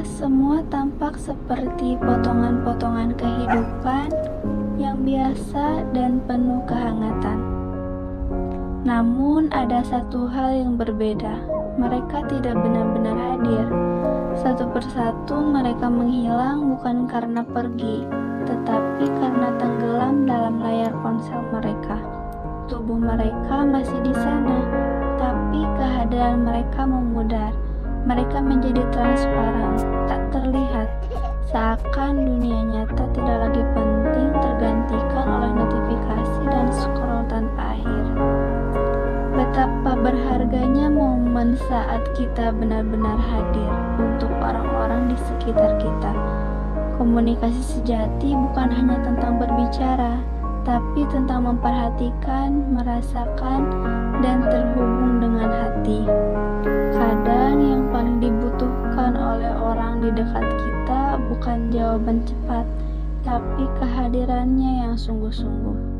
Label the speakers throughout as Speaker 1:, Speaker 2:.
Speaker 1: semua tampak seperti potongan-potongan kehidupan yang biasa dan penuh kehangatan. Namun ada satu hal yang berbeda. Mereka tidak benar-benar hadir. Satu persatu mereka menghilang bukan karena pergi, tetapi karena tenggelam dalam layar ponsel mereka. Tubuh mereka masih di sana, tapi kehadiran mereka memudar. Mereka menjadi transparan, tak terlihat, seakan dunia nyata tidak lagi penting, tergantikan oleh notifikasi dan scroll tanpa akhir. Betapa berharganya momen saat kita benar-benar hadir untuk orang-orang di sekitar kita. Komunikasi sejati bukan hanya tentang berbicara, tapi tentang memperhatikan, merasakan, dan terhubung dengan hati. Kadang yang paling dibutuhkan oleh orang di dekat kita bukan jawaban cepat, tapi kehadirannya yang sungguh-sungguh.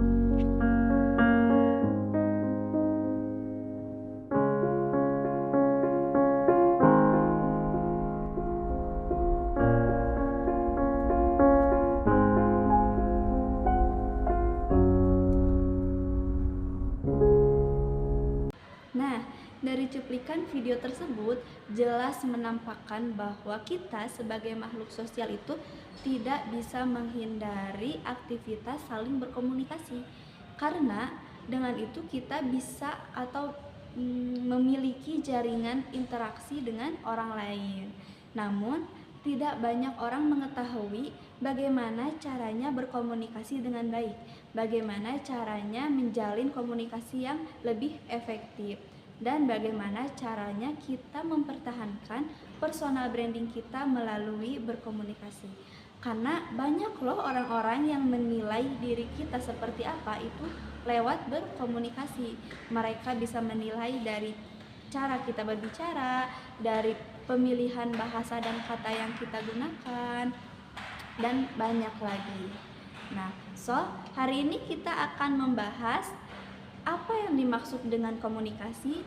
Speaker 2: Nah, dari cuplikan video tersebut jelas menampakkan bahwa kita sebagai makhluk sosial itu tidak bisa menghindari aktivitas saling berkomunikasi. Karena dengan itu kita bisa atau memiliki jaringan interaksi dengan orang lain. Namun, tidak banyak orang mengetahui bagaimana caranya berkomunikasi dengan baik, bagaimana caranya menjalin komunikasi yang lebih efektif, dan bagaimana caranya kita mempertahankan personal branding kita melalui berkomunikasi. Karena banyak loh orang-orang yang menilai diri kita seperti apa itu lewat berkomunikasi. Mereka bisa menilai dari cara kita berbicara, dari pemilihan bahasa dan kata yang kita gunakan, dan banyak lagi. Nah, hari ini kita akan membahas apa yang dimaksud dengan komunikasi,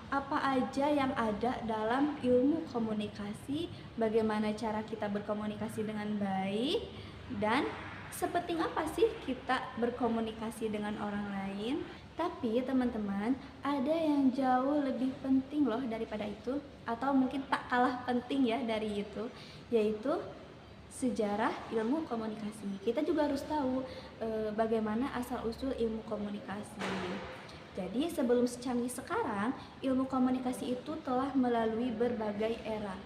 Speaker 2: apa aja yang ada dalam ilmu komunikasi, bagaimana cara kita berkomunikasi dengan baik, dan sepenting apa sih kita berkomunikasi dengan orang lain. Tapi teman-teman, ada yang jauh lebih penting loh daripada itu, atau mungkin tak kalah penting ya dari itu, yaitu sejarah ilmu komunikasi. Kita juga harus tahu bagaimana asal-usul ilmu komunikasi. Jadi sebelum secanggih sekarang, ilmu komunikasi itu telah melalui berbagai era.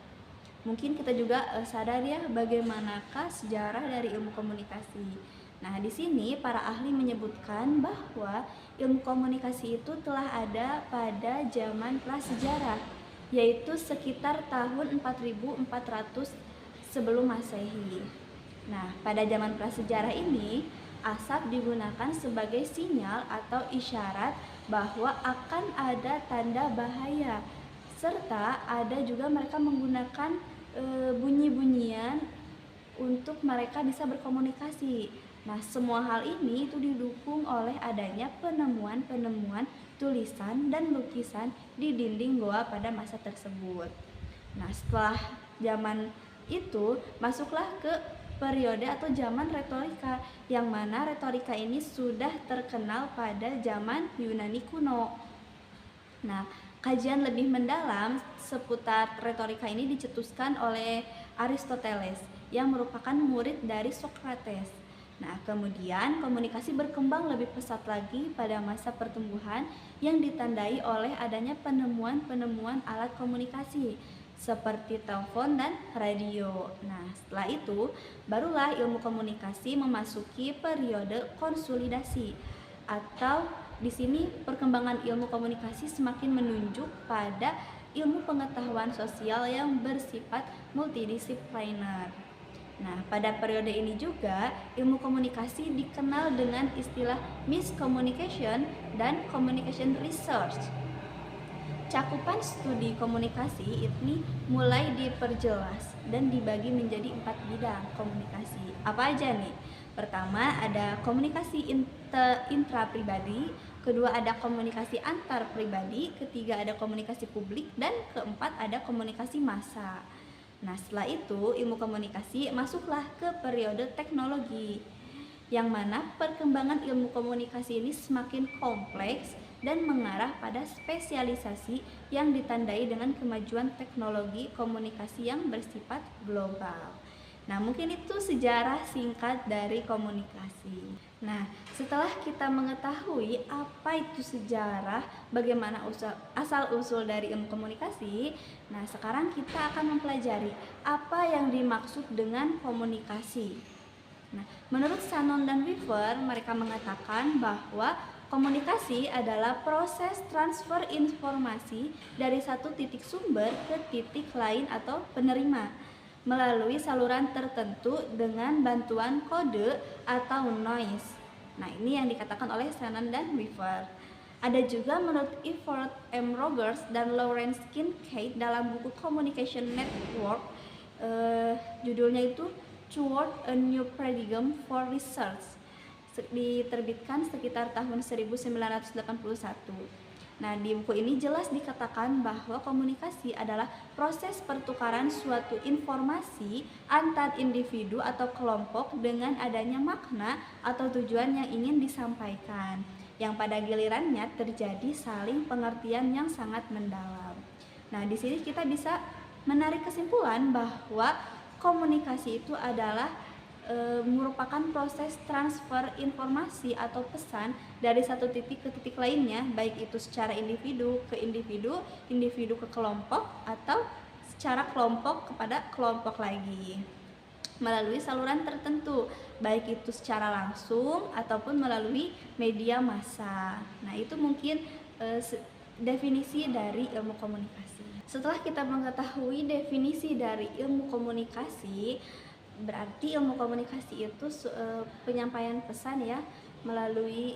Speaker 2: Mungkin kita juga sadar ya bagaimanakah sejarah dari ilmu komunikasi. Nah, di sini para ahli menyebutkan bahwa ilmu komunikasi itu telah ada pada zaman prasejarah, yaitu sekitar tahun 4400 sebelum Masehi. Nah, pada zaman prasejarah ini, asap digunakan sebagai sinyal atau isyarat bahwa akan ada tanda bahaya, serta ada juga mereka menggunakan bunyi-bunyian untuk mereka bisa berkomunikasi. Nah, semua hal ini itu didukung oleh adanya penemuan-penemuan tulisan dan lukisan di dinding goa pada masa tersebut. Nah, setelah zaman itu masuklah ke periode atau zaman retorika, yang mana retorika ini sudah terkenal pada zaman Yunani kuno. Nah, kajian lebih mendalam seputar retorika ini dicetuskan oleh Aristoteles yang merupakan murid dari Socrates. Nah, kemudian komunikasi berkembang lebih pesat lagi pada masa pertumbuhan yang ditandai oleh adanya penemuan-penemuan alat komunikasi seperti telepon dan radio. Nah, setelah itu barulah ilmu komunikasi memasuki periode konsolidasi, atau di sini perkembangan ilmu komunikasi semakin menunjuk pada ilmu pengetahuan sosial yang bersifat multidisipliner. Nah, pada periode ini juga ilmu komunikasi dikenal dengan istilah miscommunication dan communication research. Cakupan studi komunikasi ini mulai diperjelas dan dibagi menjadi 4 bidang komunikasi. Apa aja nih? Pertama ada komunikasi intrapribadi, kedua ada komunikasi antar pribadi, ketiga ada komunikasi publik, dan keempat ada komunikasi massa. Nah, setelah itu ilmu komunikasi masuklah ke periode teknologi, yang mana perkembangan ilmu komunikasi ini semakin kompleks dan mengarah pada spesialisasi yang ditandai dengan kemajuan teknologi komunikasi yang bersifat global. Nah, mungkin itu sejarah singkat dari komunikasi. Nah, setelah kita mengetahui apa itu sejarah, bagaimana asal-usul dari ilmu komunikasi, nah sekarang kita akan mempelajari apa yang dimaksud dengan komunikasi. Nah, menurut Shannon dan Weaver, mereka mengatakan bahwa komunikasi adalah proses transfer informasi dari satu titik sumber ke titik lain atau penerima melalui saluran tertentu dengan bantuan kode atau noise. Nah, ini yang dikatakan oleh Shannon dan Weaver. Ada juga menurut Everett M. Rogers dan Lawrence Kincaid dalam buku Communication Network, judulnya itu Toward a New Paradigm for Research, diterbitkan sekitar tahun 1981. Nah, di buku ini jelas dikatakan bahwa komunikasi adalah proses pertukaran suatu informasi antar individu atau kelompok dengan adanya makna atau tujuan yang ingin disampaikan, yang pada gilirannya terjadi saling pengertian yang sangat mendalam. Nah, di sini kita bisa menarik kesimpulan bahwa komunikasi itu adalah merupakan proses transfer informasi atau pesan dari satu titik ke titik lainnya, baik itu secara individu ke individu, individu ke kelompok, atau secara kelompok kepada kelompok lagi melalui saluran tertentu, baik itu secara langsung ataupun melalui media massa. Nah, itu mungkin definisi dari ilmu komunikasi. Setelah kita mengetahui definisi dari ilmu komunikasi, berarti ilmu komunikasi itu penyampaian pesan ya melalui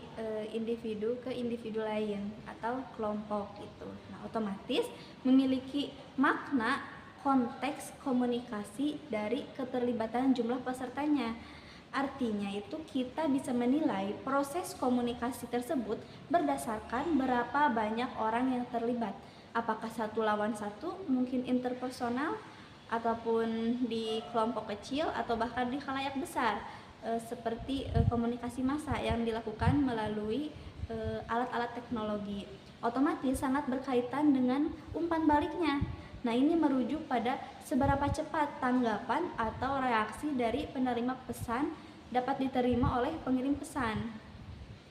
Speaker 2: individu ke individu lain atau kelompok itu. Nah, otomatis memiliki makna konteks komunikasi dari keterlibatan jumlah pesertanya. Artinya itu kita bisa menilai proses komunikasi tersebut berdasarkan berapa banyak orang yang terlibat. Apakah satu lawan satu, mungkin interpersonal, ataupun di kelompok kecil atau bahkan di khalayak besar, seperti komunikasi massa yang dilakukan melalui alat-alat teknologi. Otomatis sangat berkaitan dengan umpan baliknya. Nah, ini merujuk pada seberapa cepat tanggapan atau reaksi dari penerima pesan dapat diterima oleh pengirim pesan.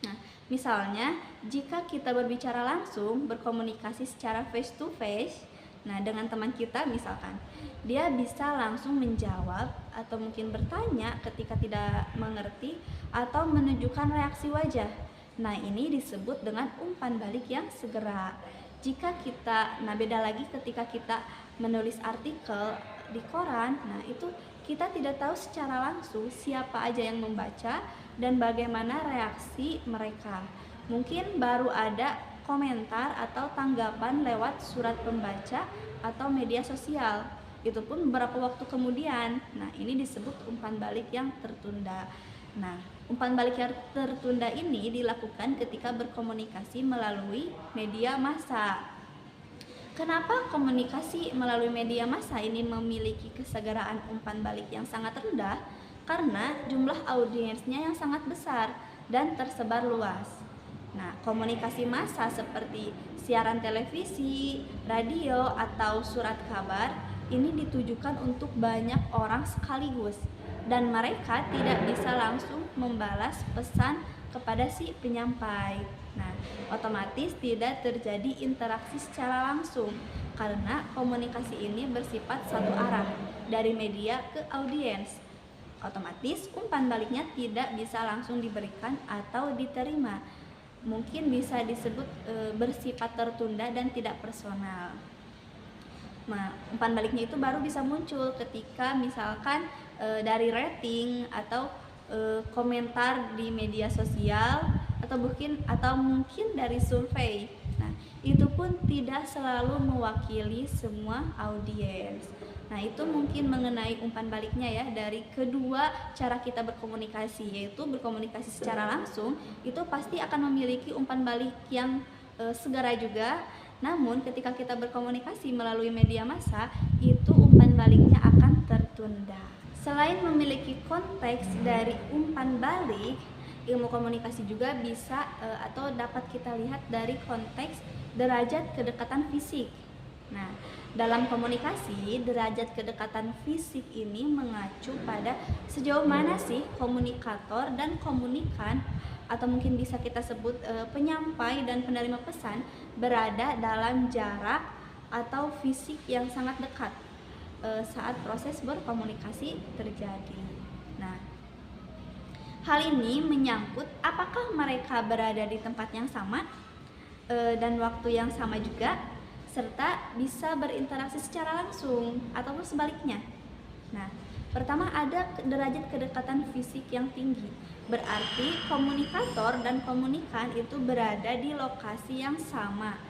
Speaker 2: Nah, misalnya jika kita berbicara langsung, berkomunikasi secara face to face, nah dengan teman kita misalkan, dia bisa langsung menjawab atau mungkin bertanya ketika tidak mengerti atau menunjukkan reaksi wajah. Nah, ini disebut dengan umpan balik yang segera. Jika kita, nah beda lagi ketika kita menulis artikel di koran, nah itu kita tidak tahu secara langsung siapa aja yang membaca dan bagaimana reaksi mereka. Mungkin baru ada komentar atau tanggapan lewat surat pembaca atau media sosial, itu pun beberapa waktu kemudian. Nah, ini disebut umpan balik yang tertunda. Nah, umpan balik yang tertunda ini dilakukan ketika berkomunikasi melalui media massa. Kenapa komunikasi melalui media massa ini memiliki kesegaraan umpan balik yang sangat rendah? Karena jumlah audiensnya yang sangat besar dan tersebar luas. Nah, komunikasi massa seperti siaran televisi, radio, atau surat kabar ini ditujukan untuk banyak orang sekaligus dan mereka tidak bisa langsung membalas pesan kepada si penyampai. Nah, otomatis tidak terjadi interaksi secara langsung karena komunikasi ini bersifat satu arah dari media ke audiens. Otomatis umpan baliknya tidak bisa langsung diberikan atau diterima. Mungkin bisa disebut bersifat tertunda dan tidak personal. Nah, umpan baliknya itu baru bisa muncul ketika misalkan dari rating atau komentar di media sosial atau mungkin dari survei. Nah, itu pun tidak selalu mewakili semua audiens. Nah, itu mungkin mengenai umpan baliknya ya dari kedua cara kita berkomunikasi, yaitu berkomunikasi secara langsung itu pasti akan memiliki umpan balik yang segera juga. Namun ketika kita berkomunikasi melalui media massa, itu umpan baliknya akan tertunda. Selain memiliki konteks dari umpan balik, ilmu komunikasi juga bisa atau dapat kita lihat dari konteks derajat kedekatan fisik. Nah, dalam komunikasi, derajat kedekatan fisik ini mengacu pada sejauh mana sih komunikator dan komunikan, atau mungkin bisa kita sebut penyampai dan penerima pesan, berada dalam jarak atau fisik yang sangat dekat saat proses berkomunikasi terjadi. Nah, hal ini menyangkut apakah mereka berada di tempat yang sama dan waktu yang sama juga, serta bisa berinteraksi secara langsung ataupun sebaliknya. Nah, pertama ada derajat kedekatan fisik yang tinggi. Berarti komunikator dan komunikan itu berada di lokasi yang sama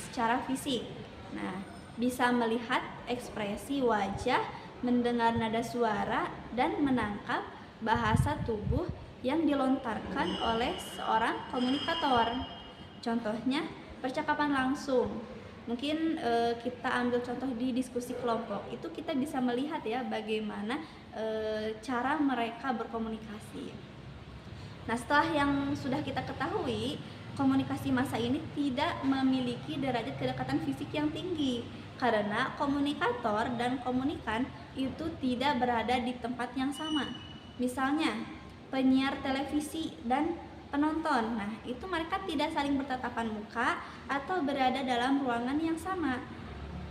Speaker 2: secara fisik. Nah, bisa melihat ekspresi wajah, mendengar nada suara, dan menangkap bahasa tubuh yang dilontarkan oleh seorang komunikator. Contohnya, percakapan langsung. Mungkin kita ambil contoh di diskusi kelompok, itu kita bisa melihat ya bagaimana cara mereka berkomunikasi. Nah, setelah yang sudah kita ketahui, komunikasi massa ini tidak memiliki derajat kedekatan fisik yang tinggi karena komunikator dan komunikan itu tidak berada di tempat yang sama. Misalnya, penyiar televisi dan penonton. Nah, itu mereka tidak saling bertatapan muka atau berada dalam ruangan yang sama.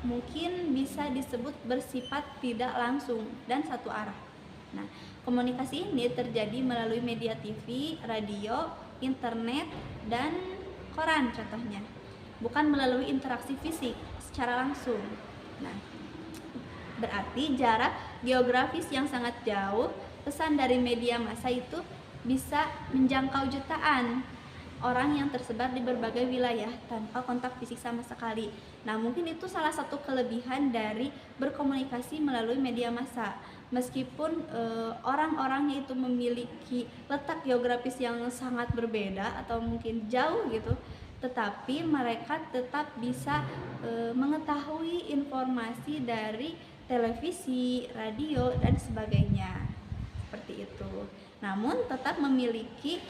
Speaker 2: Mungkin bisa disebut bersifat tidak langsung dan satu arah. Nah, komunikasi ini terjadi melalui media TV, radio, internet, dan koran contohnya. Bukan melalui interaksi fisik secara langsung. Nah, berarti jarak geografis yang sangat jauh, pesan dari media massa itu bisa menjangkau jutaan orang yang tersebar di berbagai wilayah tanpa kontak fisik sama sekali. Nah, mungkin itu salah satu kelebihan dari berkomunikasi melalui media massa. Meskipun orang-orangnya itu memiliki letak geografis yang sangat berbeda atau mungkin jauh gitu, tetapi mereka tetap bisa mengetahui informasi dari televisi, radio, dan sebagainya. Seperti itu. Namun tetap memiliki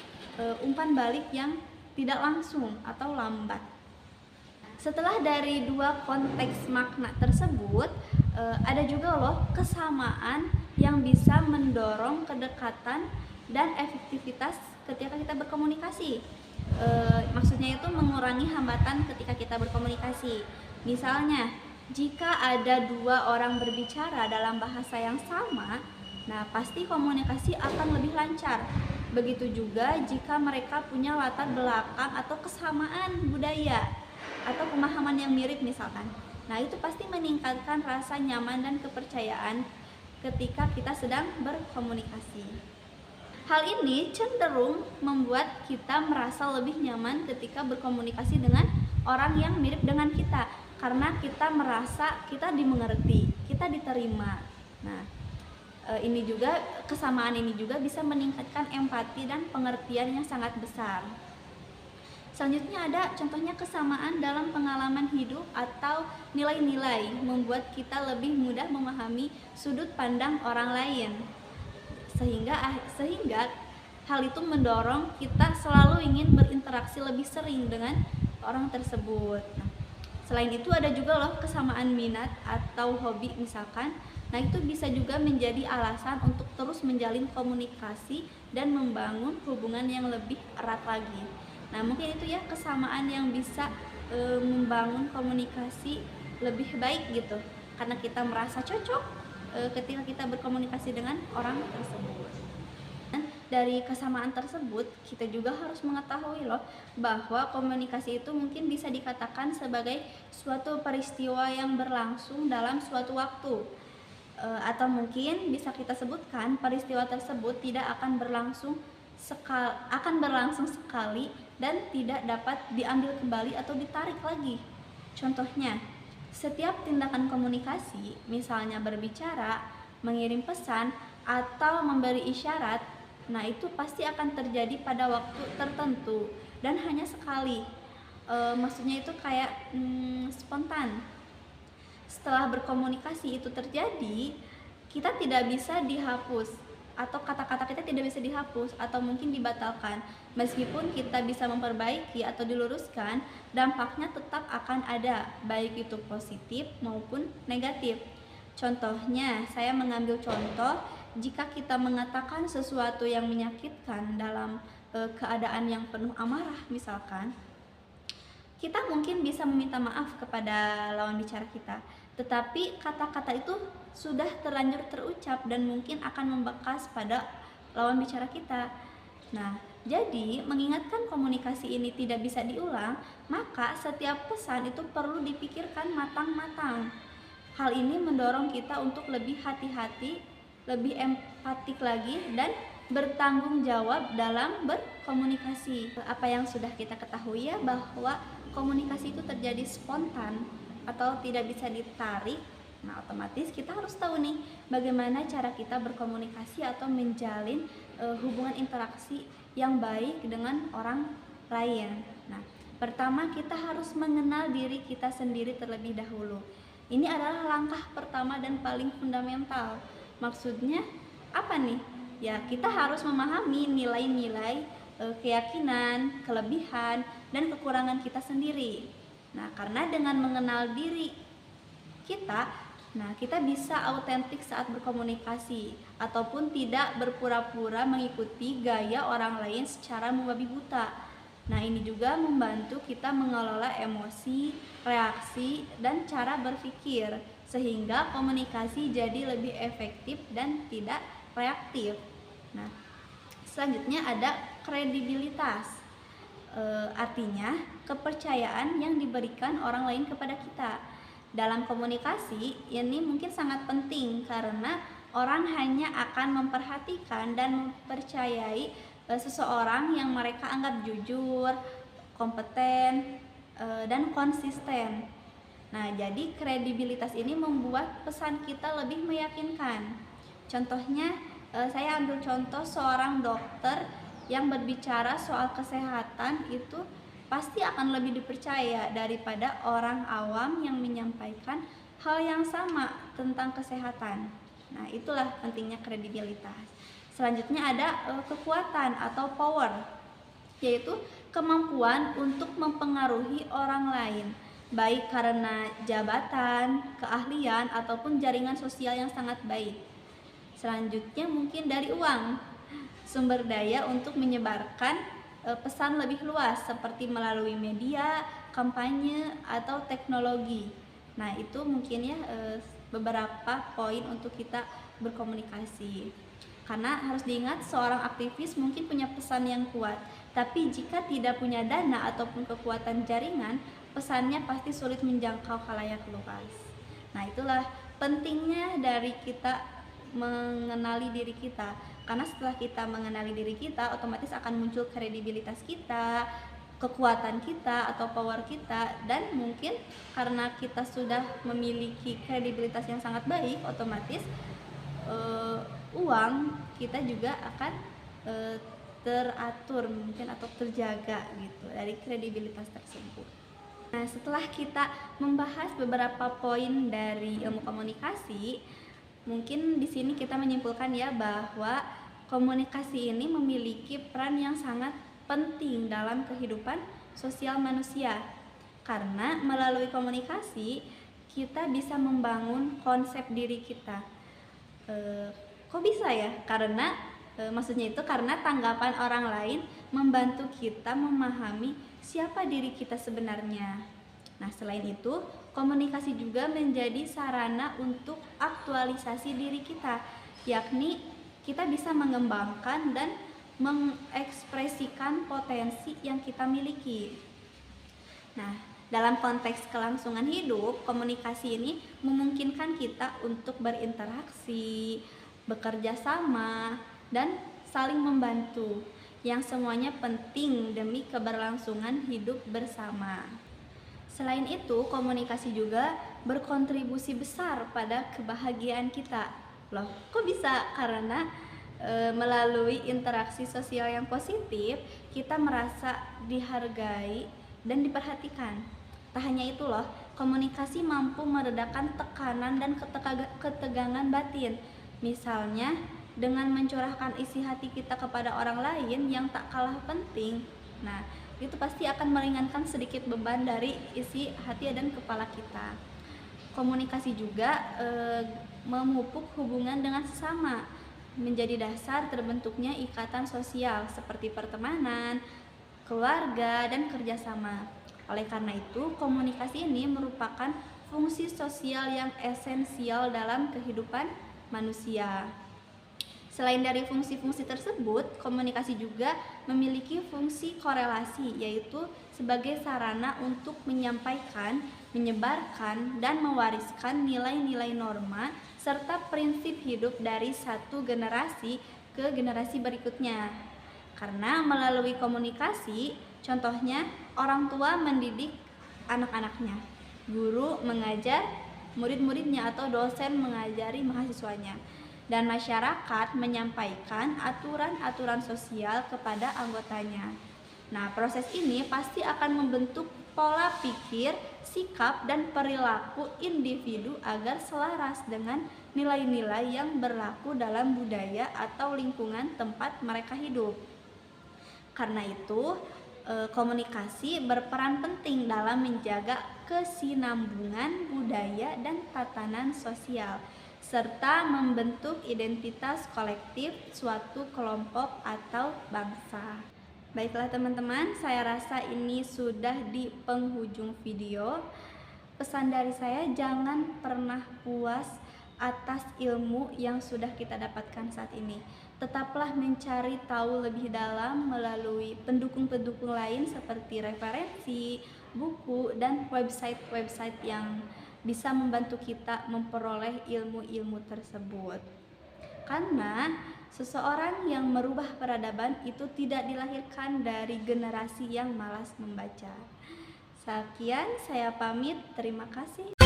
Speaker 2: umpan balik yang tidak langsung atau lambat. Setelah dari dua konteks makna tersebut, ada juga loh kesamaan yang bisa mendorong kedekatan dan efektivitas ketika kita berkomunikasi. Maksudnya itu mengurangi hambatan ketika kita berkomunikasi. Misalnya, jika ada dua orang berbicara dalam bahasa yang sama, nah pasti komunikasi akan lebih lancar. Begitu juga jika mereka punya latar belakang atau kesamaan budaya atau pemahaman yang mirip misalkan. Nah, itu pasti meningkatkan rasa nyaman dan kepercayaan ketika kita sedang berkomunikasi. Hal ini cenderung membuat kita merasa lebih nyaman ketika berkomunikasi dengan orang yang mirip dengan kita, karena kita merasa kita dimengerti, kita diterima. Nah, kesamaan ini juga bisa meningkatkan empati dan pengertian yang sangat besar. Selanjutnya ada contohnya kesamaan dalam pengalaman hidup atau nilai-nilai membuat kita lebih mudah memahami sudut pandang orang lain. Sehingga hal itu mendorong kita selalu ingin berinteraksi lebih sering dengan orang tersebut. Nah, selain itu ada juga loh kesamaan minat atau hobi misalkan. Nah, itu bisa juga menjadi alasan untuk terus menjalin komunikasi dan membangun hubungan yang lebih erat lagi. Nah, mungkin itu ya kesamaan yang bisa membangun komunikasi lebih baik gitu, karena kita merasa cocok ketika kita berkomunikasi dengan orang tersebut. Dan dari kesamaan tersebut kita juga harus mengetahui loh bahwa komunikasi itu mungkin bisa dikatakan sebagai suatu peristiwa yang berlangsung dalam suatu waktu, atau mungkin bisa kita sebutkan peristiwa tersebut tidak akan berlangsung sekali dan tidak dapat diambil kembali atau ditarik lagi. Contohnya, setiap tindakan komunikasi, misalnya berbicara, mengirim pesan, atau memberi isyarat, nah itu pasti akan terjadi pada waktu tertentu dan hanya sekali. Maksudnya itu kayak spontan. setelah berkomunikasi itu terjadi, kita tidak bisa dihapus atau kata-kata kita tidak bisa dihapus atau mungkin dibatalkan. Meskipun kita bisa memperbaiki atau diluruskan, dampaknya tetap akan ada, baik itu positif maupun negatif. Contohnya, saya mengambil contoh jika kita mengatakan sesuatu yang menyakitkan dalam keadaan yang penuh amarah misalkan, kita mungkin bisa meminta maaf kepada lawan bicara kita, tetapi kata-kata itu sudah terlanjur terucap dan mungkin akan membekas pada lawan bicara kita. Nah, jadi mengingatkan komunikasi ini tidak bisa diulang, maka setiap pesan itu perlu dipikirkan matang-matang. Hal ini mendorong kita untuk lebih hati-hati, lebih empatik lagi, dan bertanggung jawab dalam berkomunikasi. Apa yang sudah kita ketahui ya, bahwa komunikasi itu terjadi spontan atau tidak bisa ditarik. Nah, otomatis kita harus tahu nih bagaimana cara kita berkomunikasi atau menjalin hubungan interaksi yang baik dengan orang lain. Nah, pertama kita harus mengenal diri kita sendiri terlebih dahulu. Ini adalah langkah pertama dan paling fundamental. Maksudnya apa nih? Ya, kita harus memahami nilai-nilai, keyakinan, kelebihan, dan kekurangan kita sendiri. Nah, karena dengan mengenal diri kita, kita bisa autentik saat berkomunikasi ataupun tidak berpura-pura mengikuti gaya orang lain secara membabi buta. Nah, ini juga membantu kita mengelola emosi, reaksi, dan cara berpikir sehingga komunikasi jadi lebih efektif dan tidak reaktif. Nah, selanjutnya ada kredibilitas. Artinya kepercayaan yang diberikan orang lain kepada kita. Dalam komunikasi ini mungkin sangat penting karena orang hanya akan memperhatikan dan mempercayai seseorang yang mereka anggap jujur, kompeten, dan konsisten. Nah, jadi kredibilitas ini membuat pesan kita lebih meyakinkan. Contohnya, saya ambil contoh seorang dokter yang berbicara soal kesehatan itu pasti akan lebih dipercaya daripada orang awam yang menyampaikan hal yang sama tentang kesehatan. Nah, itulah pentingnya kredibilitas. Selanjutnya ada kekuatan atau power, yaitu kemampuan untuk mempengaruhi orang lain, baik karena jabatan, keahlian, ataupun jaringan sosial yang sangat baik. Selanjutnya mungkin dari uang, sumber daya untuk menyebarkan pesan lebih luas seperti melalui media, kampanye, atau teknologi. Nah, itu mungkin ya beberapa poin untuk kita berkomunikasi. Karena harus diingat, seorang aktivis mungkin punya pesan yang kuat, tapi jika tidak punya dana ataupun kekuatan jaringan, pesannya pasti sulit menjangkau khalayak luas. Nah, itulah pentingnya dari kita mengenali diri kita. Karena setelah kita mengenali diri kita, otomatis akan muncul kredibilitas kita, kekuatan kita atau power kita, dan mungkin karena kita sudah memiliki kredibilitas yang sangat baik, otomatis uang kita juga akan teratur mungkin atau terjaga gitu dari kredibilitas tersebut. Nah, setelah kita membahas beberapa poin dari ilmu komunikasi, mungkin di sini kita menyimpulkan ya bahwa komunikasi ini memiliki peran yang sangat penting dalam kehidupan sosial manusia. Karena melalui komunikasi kita bisa membangun konsep diri kita. Kok bisa ya? Karena maksudnya itu karena tanggapan orang lain membantu kita memahami siapa diri kita sebenarnya. Nah, selain itu, komunikasi juga menjadi sarana untuk aktualisasi diri kita, yakni kita bisa mengembangkan dan mengekspresikan potensi yang kita miliki. Nah, dalam konteks kelangsungan hidup, komunikasi ini memungkinkan kita untuk berinteraksi, bekerja sama, dan saling membantu, yang semuanya penting demi keberlangsungan hidup bersama. Selain itu, komunikasi juga berkontribusi besar pada kebahagiaan kita. Loh, kok bisa? Karena melalui interaksi sosial yang positif, kita merasa dihargai dan diperhatikan. Tak hanya itu loh, Komunikasi mampu meredakan tekanan dan ketegangan batin. Misalnya, dengan mencurahkan isi hati kita kepada orang lain yang tak kalah penting. Nah, itu pasti akan meringankan sedikit beban dari isi hati dan kepala kita. Komunikasi juga memupuk hubungan dengan sesama, menjadi dasar terbentuknya ikatan sosial seperti pertemanan, keluarga, dan kerjasama. Oleh karena itu, komunikasi ini merupakan fungsi sosial yang esensial dalam kehidupan manusia. Selain dari fungsi-fungsi tersebut, komunikasi juga memiliki fungsi korelasi, yaitu sebagai sarana untuk menyampaikan, menyebarkan, dan mewariskan nilai-nilai norma serta prinsip hidup dari satu generasi ke generasi berikutnya. Karena melalui komunikasi, contohnya orang tua mendidik anak-anaknya, guru mengajar murid-muridnya atau dosen mengajari mahasiswanya, dan masyarakat menyampaikan aturan-aturan sosial kepada anggotanya. Nah, proses ini pasti akan membentuk pola pikir, sikap, dan perilaku individu agar selaras dengan nilai-nilai yang berlaku dalam budaya atau lingkungan tempat mereka hidup. Karena itu, komunikasi berperan penting dalam menjaga kesinambungan budaya dan tatanan sosial, serta membentuk identitas kolektif suatu kelompok atau bangsa. Baiklah teman-teman, saya rasa ini sudah di penghujung video. Pesan dari saya, jangan pernah puas atas ilmu yang sudah kita dapatkan saat ini. Tetaplah mencari tahu lebih dalam melalui pendukung-pendukung lain seperti referensi, buku, dan website-website yang bisa membantu kita memperoleh ilmu-ilmu tersebut. Karena seseorang yang merubah peradaban itu tidak dilahirkan dari generasi yang malas membaca. Sekian, saya pamit. Terima kasih.